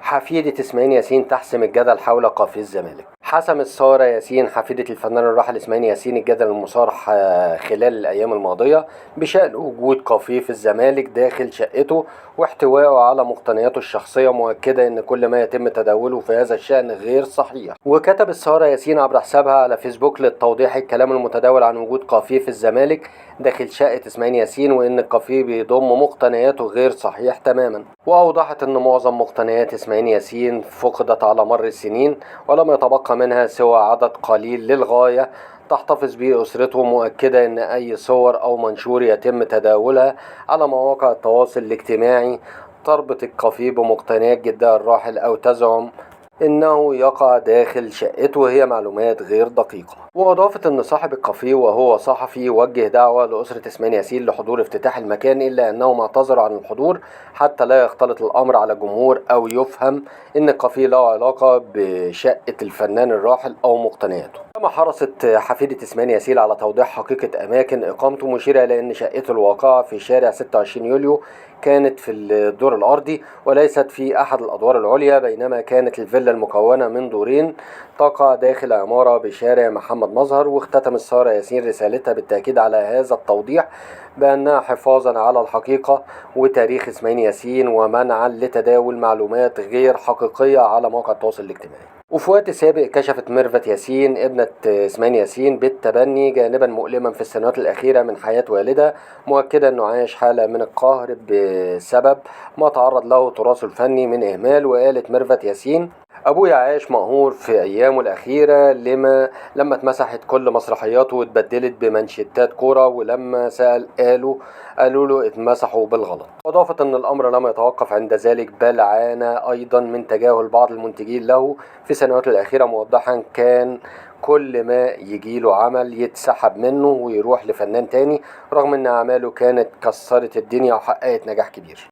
حفيدة إسماعيل ياسين تحسم الجدل حول قافية الزمالك. حسمت سارة ياسين حفيدة الفنان الراحل إسماعيل ياسين الجدل المصارح خلال الأيام الماضية بشأن وجود قافية في الزمالك داخل شقته واحتوائه على مقتنياته الشخصية، مؤكدة أن كل ما يتم تداوله في هذا الشأن غير صحيح. وكتبت سارة ياسين عبر حسابها على فيسبوك للتوضيح الكلام المتداول عن وجود قافية في الزمالك داخل شقة إسماعيل ياسين، وإن القافيه بيضم مقتنياته غير صحيح تماما. وأوضحت أن معظم مقتنيات إسماعيل ياسين فقدت على مر السنين ولم يتبقى منها سوى عدد قليل للغاية تحتفظ به أسرته، مؤكدة أن أي صور أو منشور يتم تداولها على مواقع التواصل الاجتماعي تربط القافيه بمقتنيات جدها الراحل أو تزعم إنه يقع داخل شقته هي معلومات غير دقيقة. وأضافت أن صاحب القافيه وهو صحفي وجه دعوة لأسرة إسماعيل ياسين لحضور افتتاح المكان، إلا أنهم اعتذروا عن الحضور حتى لا يختلط الأمر على الجمهور أو يفهم أن القافيه له علاقة بشقة الفنان الراحل أو مقتنياته. كما حرصت حفيدة إسماعيل ياسين على توضيح حقيقة أماكن إقامته، مشيرة إلى أن شقته الواقعة في شارع 26 يوليو كانت في الدور الأرضي وليست في أحد الأدوار العليا، بينما كانت الفيلا المكونة من دورين تقع داخل عمارة بشارع محمد مظهر. واختتمت سارة ياسين رسالتها بالتأكيد على هذا التوضيح بأنها حفاظا على الحقيقة وتاريخ إسماعيل ياسين ومنعا لتداول معلومات غير حقيقية على مواقع التواصل الاجتماعي. وفي وقت سابق كشفت ميرفت ياسين ابنة إسماعيل ياسين بالتبني جانبا مؤلما في السنوات الأخيرة من حياة والدها، مؤكدة أنه عايش حالة من القهر بسبب ما تعرض له تراثه الفني من إهمال. وقالت ميرفت ياسين: أبويا عاش مقهور في أيامه الأخيرة لما اتمسحت كل مسرحياته واتبدلت بمانشيتات كورة، ولما سأل قالوا له اتمسحوا بالغلط. أضافت أن الأمر لم يتوقف عند ذلك بل عانى أيضا من تجاهل بعض المنتجين له في السنوات الأخيرة، موضحا كان كل ما يجيله عمل يتسحب منه ويروح لفنان تاني، رغم أن أعماله كانت كسرت الدنيا وحققت نجاح كبير.